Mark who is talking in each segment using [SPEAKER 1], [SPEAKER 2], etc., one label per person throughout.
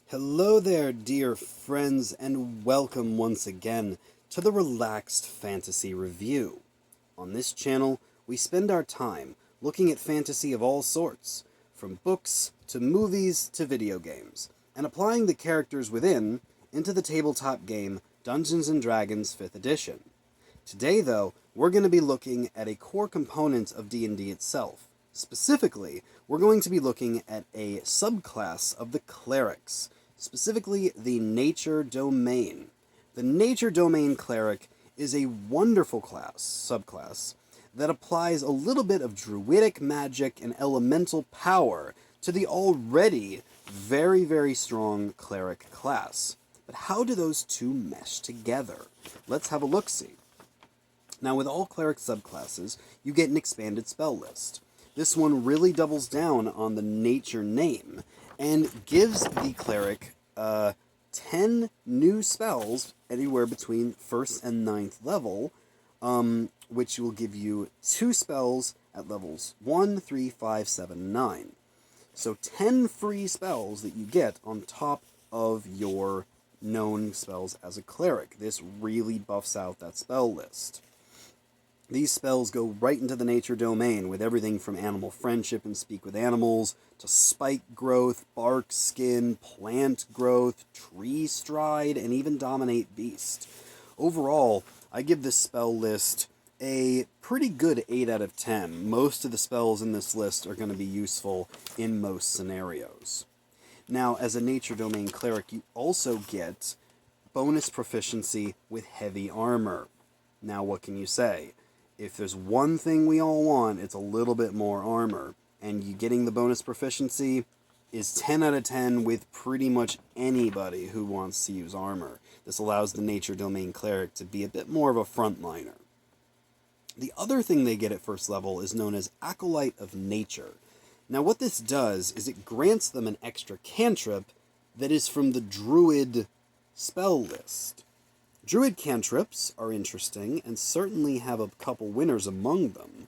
[SPEAKER 1] Hello there, dear friends, and welcome once again to the Relaxed Fantasy Review. On this channel, we spend our time looking at fantasy of all sorts, from books to movies to video games, and applying the characters within into the tabletop game Dungeons & Dragons 5th Edition. Today, though, we're going to be looking at a core component of D&D itself. Specifically, we're going to be looking at a subclass of the Clerics, specifically the Nature Domain. The Nature Domain Cleric is a wonderful subclass, that applies a little bit of druidic magic and elemental power to the already very, very strong Cleric class. But how do those two mesh together? Let's have a look-see. Now, with all Cleric subclasses, you get an expanded spell list. This one really doubles down on the nature name and gives the Cleric 10 new spells anywhere between 1st and 9th level, which will give you 2 spells at levels 1, 3, 5, 7, 9. So 10 free spells that you get on top of your known spells as a Cleric. This really buffs out that spell list. These spells go right into the nature domain with everything from animal friendship and speak with animals, to spike growth, bark skin, plant growth, tree stride, and even dominate beast. Overall, I give this spell list a pretty good 8 out of 10. Most of the spells in this list are going to be useful in most scenarios. Now, as a nature domain cleric, you also get bonus proficiency with heavy armor. Now, what can you say? If there's one thing we all want, it's a little bit more armor. And you getting the bonus proficiency is 10 out of 10 with pretty much anybody who wants to use armor. This allows the Nature Domain Cleric to be a bit more of a frontliner. The other thing they get at first level is known as Acolyte of Nature. Now what this does is it grants them an extra cantrip that is from the druid spell list. Druid cantrips are interesting, and certainly have a couple winners among them.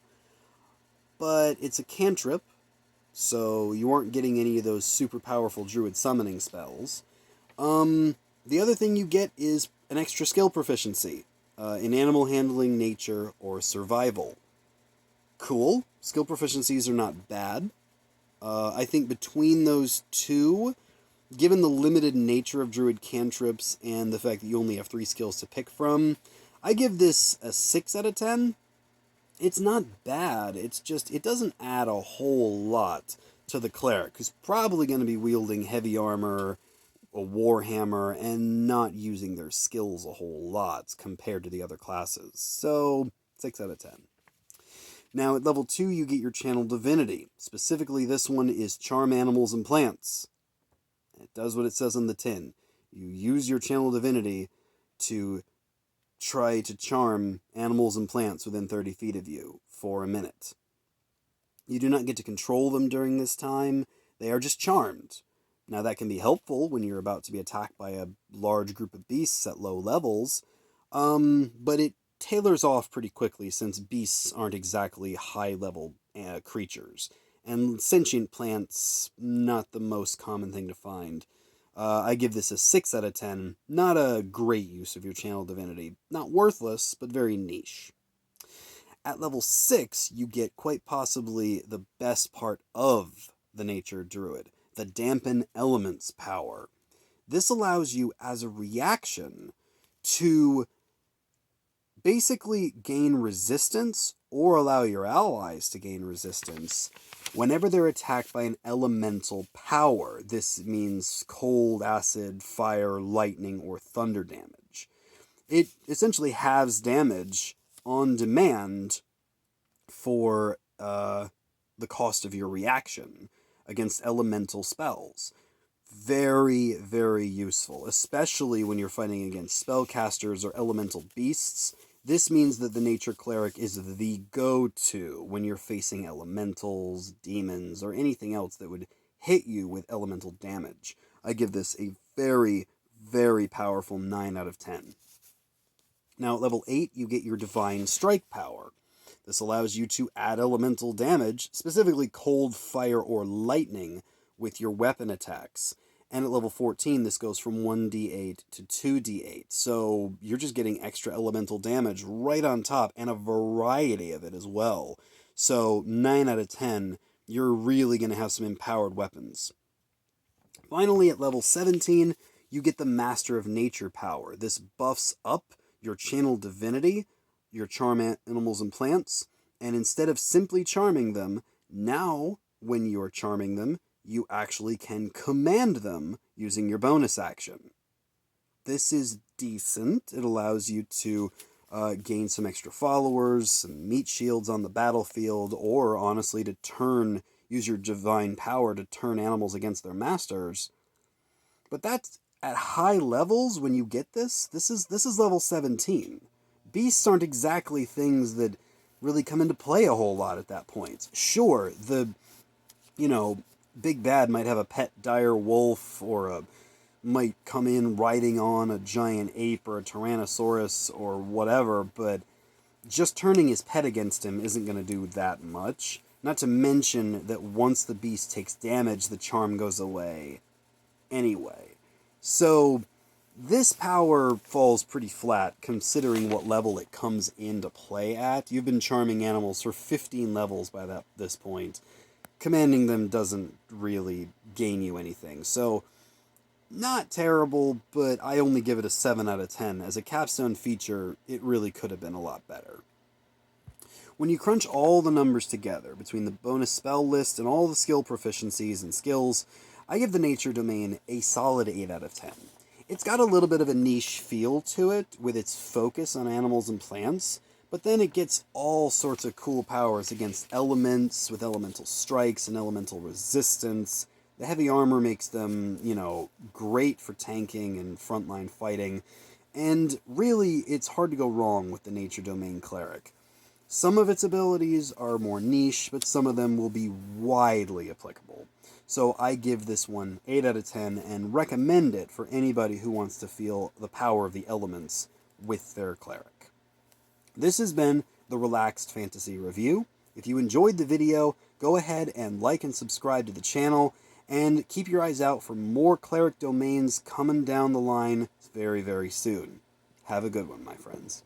[SPEAKER 1] But it's a cantrip, so you aren't getting any of those super powerful druid summoning spells. The other thing you get is an extra skill proficiency in animal handling, nature, or survival. Cool. Skill proficiencies are not bad. I think between those two, given the limited nature of druid cantrips and the fact that you only have 3 skills to pick from, I give this a 6 out of 10. It's not bad, it's just, it doesn't add a whole lot to the cleric, who's probably going to be wielding heavy armor, a warhammer, and not using their skills a whole lot compared to the other classes. So, 6 out of 10. Now, at level 2, you get your Channel Divinity. Specifically, this one is Charm Animals and Plants. It does what it says on the tin. You use your Channel Divinity to try to charm animals and plants within 30 feet of you for a minute. You do not get to control them during this time. They are just charmed. Now, that can be helpful when you're about to be attacked by a large group of beasts at low levels, but it tailors off pretty quickly since beasts aren't exactly high-level creatures. And sentient plants, not the most common thing to find. I give this a 6 out of 10. Not a great use of your Channel Divinity. Not worthless, but very niche. At level 6, you get quite possibly the best part of the Nature Druid, the Dampen Elements power. This allows you, as a reaction, to basically gain resistance, or allow your allies to gain resistance, whenever they're attacked by an elemental power. This means cold, acid, fire, lightning, or thunder damage. It essentially halves damage on demand for the cost of your reaction against elemental spells. Very, very useful, especially when you're fighting against spellcasters or elemental beasts. This means that the Nature Cleric is the go-to when you're facing elementals, demons, or anything else that would hit you with elemental damage. I give this a very, very powerful 9 out of 10. Now, at level 8, you get your Divine Strike power. This allows you to add elemental damage, specifically cold, fire, or lightning, with your weapon attacks. And at level 14, this goes from 1d8 to 2d8. So you're just getting extra elemental damage right on top, and a variety of it as well. So 9 out of 10, you're really going to have some empowered weapons. Finally, at level 17, you get the Master of Nature power. This buffs up your channel divinity, your charm animals and plants, and instead of simply charming them, now, when you're charming them, you actually can command them using your bonus action. This is decent. It allows you to gain some extra followers, some meat shields on the battlefield, or honestly to use your divine power to turn animals against their masters. But that's at high levels when you get this. This is level 17. Beasts aren't exactly things that really come into play a whole lot at that point. Sure, the big bad might have a pet dire wolf, or might come in riding on a giant ape or a tyrannosaurus or whatever, but just turning his pet against him isn't going to do that much. Not to mention that once the beast takes damage, the charm goes away anyway. So this power falls pretty flat considering what level it comes into play at. You've been charming animals for 15 levels by this point. Commanding them doesn't really gain you anything. So, not terrible, but I only give it a 7 out of 10. As a capstone feature, it really could have been a lot better. When you crunch all the numbers together, between the bonus spell list and all the skill proficiencies and skills, I give the Nature Domain a solid 8 out of 10. It's got a little bit of a niche feel to it, with its focus on animals and plants, but then it gets all sorts of cool powers against elements, with elemental strikes and elemental resistance. The heavy armor makes them, great for tanking and frontline fighting. And really, it's hard to go wrong with the Nature Domain Cleric. Some of its abilities are more niche, but some of them will be widely applicable. So I give this one 8 out of 10 and recommend it for anybody who wants to feel the power of the elements with their Cleric. This has been the Relaxed Fantasy Review. If you enjoyed the video, go ahead and like and subscribe to the channel, and keep your eyes out for more Cleric domains coming down the line very, very soon. Have a good one, my friends.